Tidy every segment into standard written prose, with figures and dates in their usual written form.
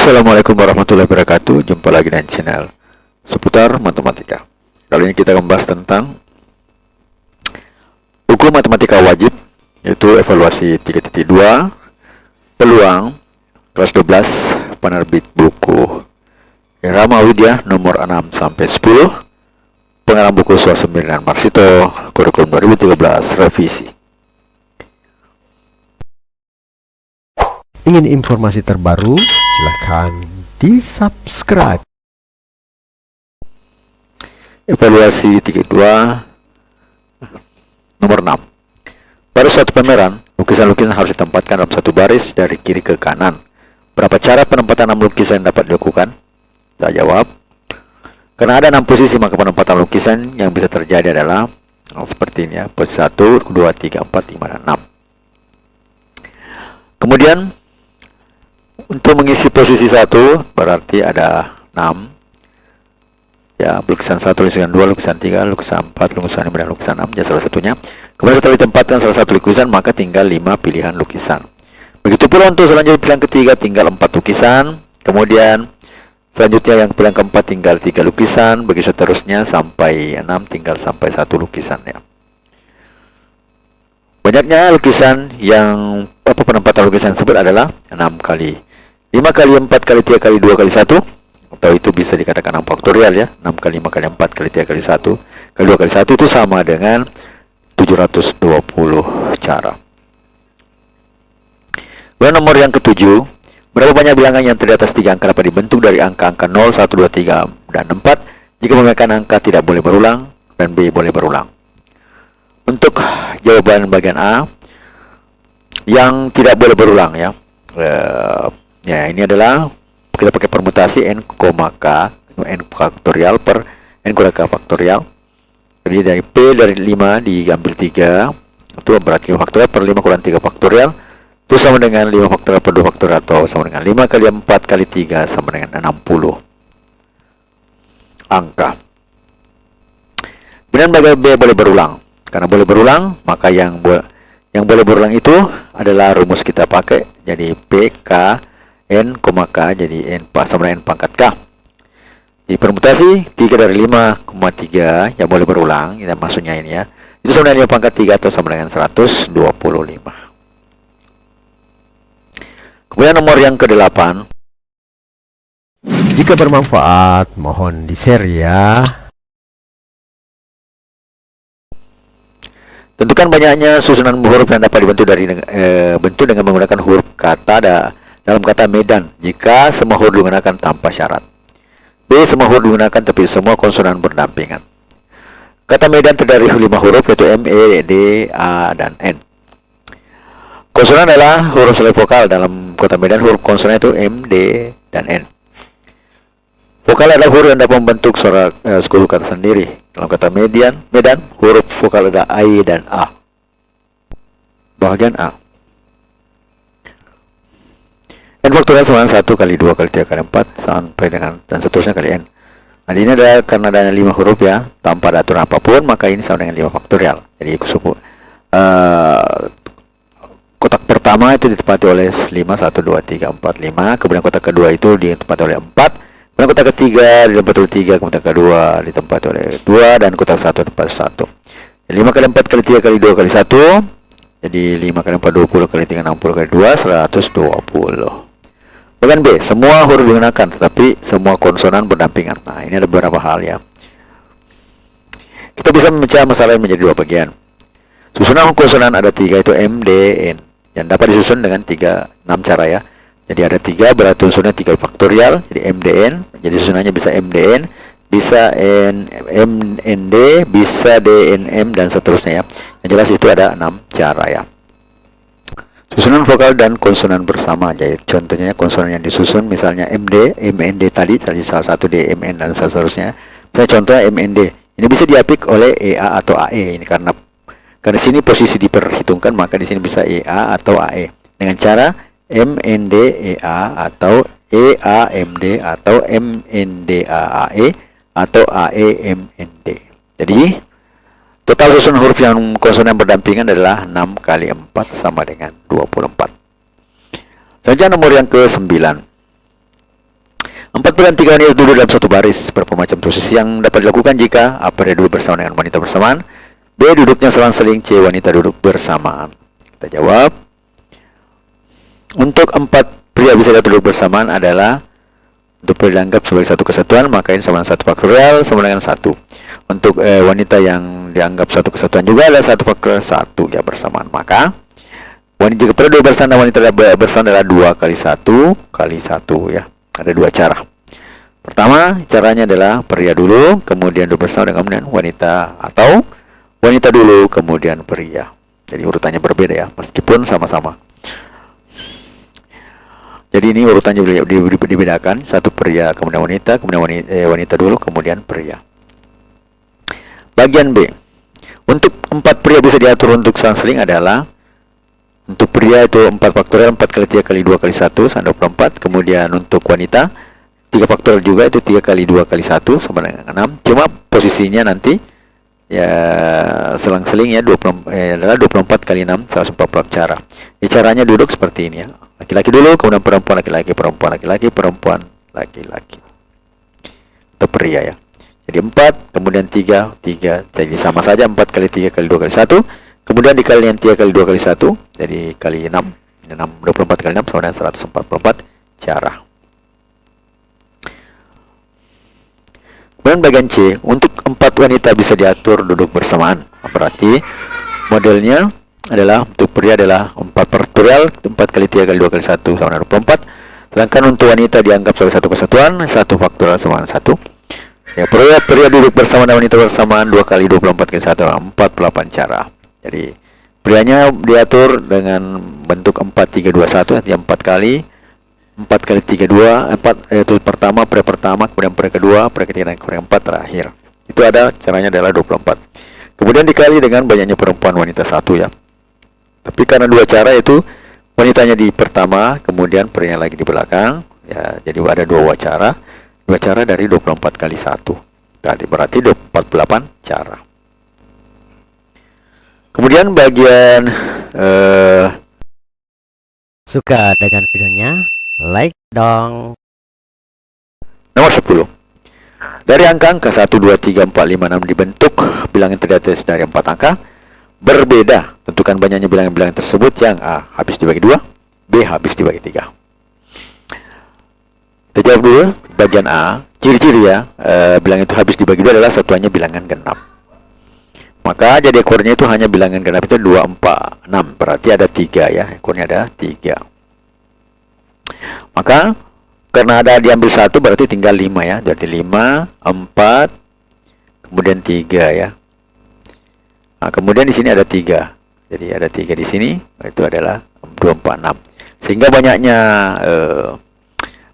Assalamualaikum warahmatullahi wabarakatuh. Jumpa lagi dengan channel seputar matematika. Kali ini kita akan membahas tentang buku matematika wajib, yaitu evaluasi 3.2 peluang kelas 12 penerbit buku Irama Widya nomor 6 sampai 10, pengarang buku Suarsemir dan Marsito, kurikulum 2013 revisi. Ingin informasi terbaru? Silahkan di-subscribe. Evaluasi 32 nomor 6. Pada suatu pameran, lukisan-lukisan harus ditempatkan dalam satu baris dari kiri ke kanan. Berapa cara penempatan 6 lukisan dapat dilakukan? Saya jawab, karena ada 6 posisi, maka penempatan lukisan yang bisa terjadi adalah seperti ini ya, posisi 1, 2, 3, 4, 5, dan 6. Kemudian untuk mengisi posisi 1 berarti ada 6 ya, lukisan 1, lukisan 2, lukisan 3, lukisan 4, lukisan 5, dan lukisan 6 ya, salah satunya. Kemudian setelah ditempatkan salah satu lukisan, maka tinggal 5 pilihan lukisan. Begitu pula untuk selanjutnya pilihan ketiga tinggal 4 lukisan. Kemudian selanjutnya yang pilihan keempat tinggal 3 lukisan. Begitu seterusnya sampai 6 tinggal sampai 1 lukisan ya. Banyaknya lukisan yang penempatan lukisan tersebut adalah 6 kali 5 kali 4 kali 3 kali 2 kali 1, atau itu bisa dikatakan 6 faktorial ya. 6 kali 5 kali 4 kali 3 kali 1 kali 2 kali 1 itu sama dengan 720 cara. Kemudian nomor yang ketujuh, berapa banyak bilangan yang terdiri atas 3 angka dapat dibentuk dari angka-angka 0, 1, 2, 3, dan 4 jika menggunakan angka tidak boleh berulang dan B boleh berulang. Untuk jawaban bagian A, yang tidak boleh berulang ya. Ya, ini adalah kita pakai permutasi n, k, n faktorial per n kurang k faktorial. Jadi dari P dari 5 diambil 3, itu berarti 5 faktorial per 5 kurang 3 faktorial, itu sama dengan 5 faktorial per 2 faktorial, atau sama dengan 5 kali 4 kali 3 sama dengan 60 angka. Kemudian bagian B boleh berulang. Karena boleh berulang, maka yang boleh berulang itu adalah rumus kita pakai. Jadi P, K, N, K, jadi N sama dengan N pangkat K. Di permutasi 3 dari 5,3 yang boleh berulang, kita maksudnya ini ya, itu sama dengan 5 pangkat 3 atau sama dengan 125. Kemudian nomor yang ke-8. Jika bermanfaat, mohon di-share ya. Tentukan banyaknya susunan huruf yang dapat dibentuk bentuk dengan menggunakan huruf kata dalam kata medan jika semua huruf digunakan tanpa syarat. B. Semua huruf digunakan tapi semua konsonan berdampingan. Kata medan terdiri dari 5 huruf, yaitu M, E, D, A, dan N. Konsonan adalah huruf selain vokal. Dalam kata medan huruf konsonan itu M, D, dan N. Vokal adalah huruf yang dapat membentuk suara huruf kata sendiri. Dalam kata medan huruf vokal ada I dan A. Bagian A. N faktorial sama dengan 1 kali 2 kali 3 kali 4 sampai dengan dan seterusnya kali N. Nah, ini adalah karena ada 5 huruf ya, tanpa ada aturan apapun, maka ini sama dengan 5 faktorial. Jadi kotak pertama itu ditempati oleh 5, 1, 2, 3, 4, 5. Kemudian kotak kedua itu ditempati oleh 4. Kemudian kotak ketiga ditempati oleh 3, kotak kedua ditempati oleh 2, dan kotak 1 ditempati 1. Jadi 5 kali 4 kali 3 kali 2 kali 1. Jadi 5 kali 4 20 kali 3 60 kali 2 120. Bagian B, semua huruf digunakan tetapi semua konsonan berdampingan. Nah, ini ada beberapa hal ya. Kita bisa memecah masalah menjadi 2 bagian. Susunan konsonan ada 3, itu M, D, N, yang dapat disusun dengan 6 cara ya. Jadi ada 3, berarti unsurnya 3 faktorial, jadi MDN. Jadi susunannya bisa MDN, bisa MND, bisa DNM, dan seterusnya ya. Yang jelas itu ada 6 cara ya. Susunan vokal dan konsonan bersama. Jadi contohnya konsonan yang disusun misalnya MD, MND tadi salah satu DMN dan seterusnya. Misalnya contohnya MND. Ini bisa diaplik oleh EA atau AE. Ini karena sini posisi diperhitungkan, maka di sini bisa EA atau AE. Dengan cara MNDEA atau EAMD atau MNDAAE atau AEMND. Jadi total susunan huruf yang konsonan berdampingan adalah 6 kali 4 sama dengan 24. Selanjutnya nomor yang ke-9. 4 pria dan 3 wanita duduk dalam satu baris. Berapa macam posisi yang dapat dilakukan jika A. Pria duduk bersama dengan wanita bersamaan, B. Duduknya selang-seling, C. Wanita duduk bersamaan. Kita jawab. Untuk 4 pria bisa duduk bersamaan adalah untuk pria dianggap sebagai satu kesatuan, maka ini sama dengan 1 faktorial sama dengan 1. Untuk wanita yang dianggap satu kesatuan juga adalah 1 faktorial 1 ya bersamaan. Maka wanita jika pria duduk bersama wanita bersama adalah 2 kali 1 kali 1 ya. Ada 2 cara. Pertama, caranya adalah pria dulu, kemudian duduk bersama dengan kemudian wanita, atau wanita dulu, kemudian pria. Jadi urutannya berbeda ya, meskipun sama-sama. Jadi ini urutannya dibedakan, satu pria, kemudian wanita, wanita dulu, kemudian pria. Bagian B. Untuk 4 pria bisa diatur untuk selang-seling adalah untuk pria itu 4 faktorial 4 kali 3 kali 2 kali 1 sama 24. Kemudian untuk wanita 3 faktorial juga itu 3 kali 2 kali 1 sama dengan 6. Cuma posisinya nanti ya selang-seling ya adalah 24 kali 6 140 cara. Ya, caranya duduk seperti ini ya. Laki-laki dulu, kemudian perempuan, laki-laki, perempuan, laki-laki, perempuan, laki-laki. Itu pria ya. Jadi 4, kemudian 3. Jadi sama saja 4 kali 3 kali 2 kali 1. Kemudian dikali yang 3 kali 2 kali 1, jadi kali 6. 24 kali 6 sama dengan 144 cara. Kemudian bagian C, untuk 4 wanita bisa diatur duduk bersamaan. Berarti modelnya adalah untuk pria adalah 4 faktorial 4 kali 3 kali 2 kali 1 sama dengan 24. Sedangkan untuk wanita dianggap sebagai satu kesatuan, 1 faktorial sama dengan 1. Ya, pria duduk bersama dan wanita bersamaan 2 kali 24 kali 1 48 cara. Jadi prianya diatur dengan bentuk 4 3 2 1, artinya 4 kali 4 kali 3 2 4 itu pertama, pria pertama, kemudian pria kedua, pria ketiga, dan pria keempat terakhir. Itu ada caranya adalah 24. Kemudian dikali dengan banyaknya perempuan wanita 1 ya. Tapi karena 2 cara itu wanitanya di pertama, kemudian prianya lagi di belakang ya. Jadi ada 2 cara. 2 cara dari 24 kali 1. Tadi berarti 48 cara. Kemudian bagian Suka dengan videonya? Like dong. nomor 10. Dari angka 1, 2, 3, 4, 5, 6 dibentuk bilangan terdiri atas dari 4 angka berbeda. Tentukan banyaknya bilangan-bilangan tersebut yang A. Habis dibagi 2, B. Habis dibagi 3. Kita jawab dulu bagian A. Ciri-ciri ya bilangan itu habis dibagi 2 adalah satuannya bilangan genap. Maka jadi ekornya itu hanya bilangan genap itu 2, 4, 6. Berarti ada 3 ya. Ekornya ada 3. Maka karena ada diambil 1 berarti tinggal 5 ya. Jadi 5, 4, kemudian 3 ya. Nah, kemudian di sini ada 3. Jadi ada 3 di sini. Itu adalah 2, 4, 6. Sehingga banyaknya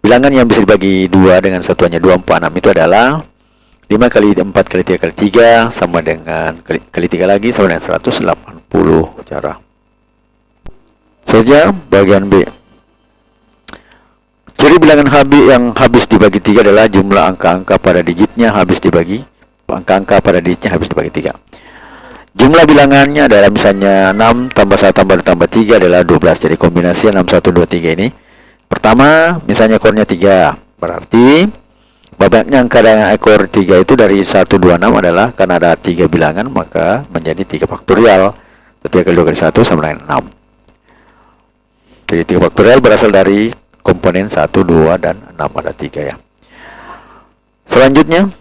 bilangan yang bisa dibagi 2 dengan satuannya 2, 4, 6 itu adalah 5 kali 4 kali 3 kali 3 sama dengan kali 3 lagi sama dengan 180 cara. Saja bagian B. Ciri bilangan yang habis dibagi 3 adalah jumlah angka-angka pada digitnya habis dibagi angka-angka pada digitnya habis dibagi 3. Jumlah bilangannya adalah misalnya 6 tambah 1 tambah 2 tambah 3 adalah 12. Jadi kombinasi 6 1 2 3 ini. Pertama, misalnya ekornya 3. Berarti banyaknya angka dengan ekor 3 itu dari 1, 2, 6 adalah karena ada 3 bilangan maka menjadi 3 faktorial. 3 kali 2 kali 1 sama dengan 6. Jadi 3 faktorial berasal dari komponen 1, 2, dan 6 ada 3 ya. Selanjutnya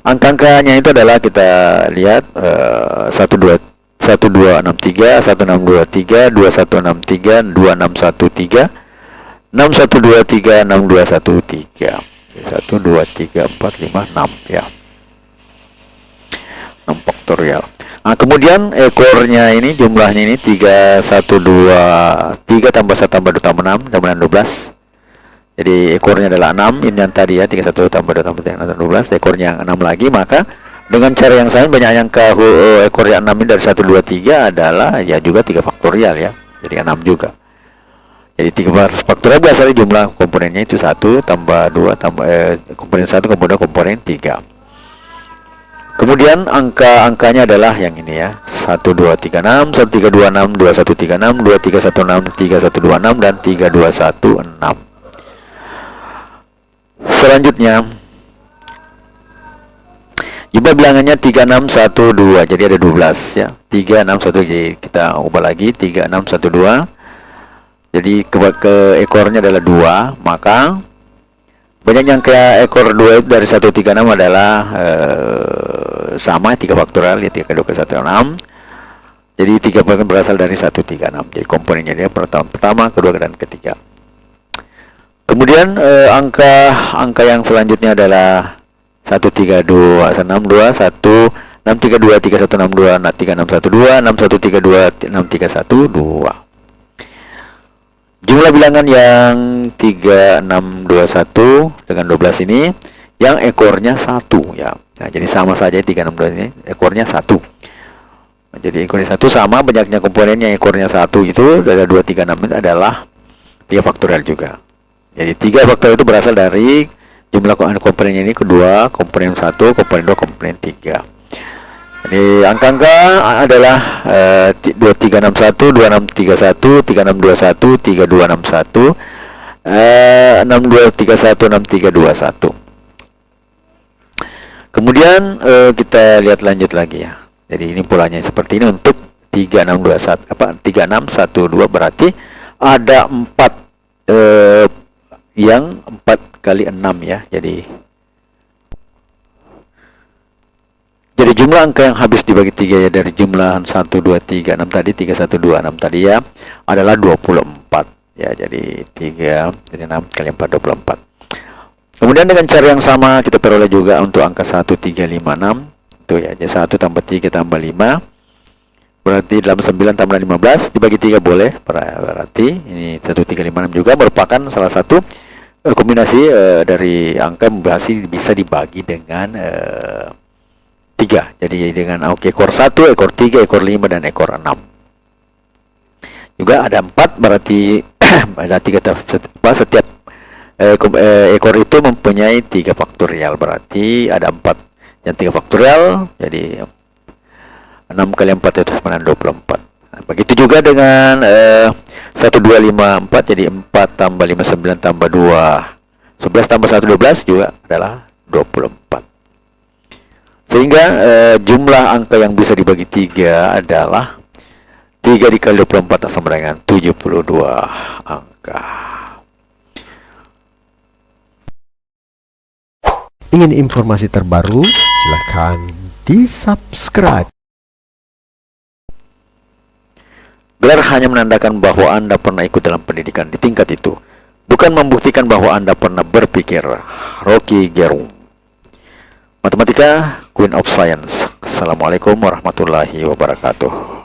angka-angkanya itu adalah kita lihat 1263, 1623, 2163, 2613, 6123, 6213. 1, 2, 3, 4, 5, 6 ya. 6 faktorial. Nah, kemudian ekornya ini jumlahnya ini 3, 1, 2, 3 tambah 1 tambah 2 tambah 6 tambah 12. Jadi ekornya adalah 6. Ini yang tadi ya, 3, 1 tambah 2 tambah 3 12. Ekornya 6 lagi. Maka dengan cara yang sama banyak yang ke ekor yang 6 ini dari 1, 2, 3 adalah ya juga 3 faktorial ya. Jadi 6 juga. Jadi 3 faktorial biasanya jumlah komponennya itu 1 tambah 2 tambah komponen 1 komponen 2 komponen 3. Kemudian angka-angkanya adalah yang ini ya. 1236, 1326, 2136, 2316, 3126 dan 3216. Selanjutnya jumlah bilangannya 3612, jadi ada 12 ya. 361, jadi kita ubah lagi 3612. Jadi ke ekornya adalah 2, maka banyak yang ke ekor 2 itu dari 136 adalah sama 3 faktorial ya, 3 kali 2 ke 1, 6. Jadi 3 berasal dari 136. Jadi komponennya dia pertama, kedua, dan ketiga. Kemudian angka yang selanjutnya adalah 132, 162, 632, 3162, 3612, 6132, 6312. Jumlah bilangan yang 3621 dengan 12 ini yang ekornya 1 ya. Nah, jadi sama saja 362 ini ekornya 1. Nah, jadi ekornya 1 sama banyaknya komponennya, ekornya 1 itu dari 236 ini adalah 3 faktorial juga. Jadi 3 faktorial itu berasal dari jumlah komponennya ini kedua, komponen 1, komponen 2, komponen 3. Jadi angka-angka adalah 2361, 2631, 3621, 3261, 6231, 6321. Kemudian kita lihat lanjut lagi ya. Jadi ini polanya seperti ini untuk 3621 3612, berarti ada 4 yang 4 kali 6 ya. Jadi jumlah angka yang habis dibagi 3 ya, dari jumlah 1, 2, 3, 6 tadi, 3, 1, 2, 6 tadi ya, adalah 24 ya. Jadi 3, jadi 6 kali 4, 24. Kemudian dengan cara yang sama kita peroleh juga untuk angka 1, 3, 5, 6 itu ya. Jadi 1 tambah 3 tambah 5 berarti dalam 9 tambah 15 dibagi 3 boleh. Berarti ini 1, 3, 5, 6 juga merupakan salah satu kombinasi dari angka yang bisa dibagi dengan 3. Jadi dengan ekor 1, ekor 3, ekor 5, dan ekor 6. Juga ada 4, berarti berarti setiap ekor itu mempunyai 3 faktorial. Berarti ada 4 yang 3 faktorial. Jadi 6 kali 4 itu sama dengan 24. Nah, begitu juga dengan 1, 2, 5, 4. Jadi 4 tambah 5, 9 tambah 2, 11 tambah 1, 12 juga adalah 24. Sehingga jumlah angka yang bisa dibagi 3 adalah 3 dikali 24 sama dengan 72 angka. Ingin informasi terbaru? Silahkan di-subscribe. Gelar hanya menandakan bahwa Anda pernah ikut dalam pendidikan di tingkat itu, bukan membuktikan bahwa Anda pernah berpikir. Rocky Gerung, Matematika, Queen of Science. Assalamualaikum warahmatullahi wabarakatuh.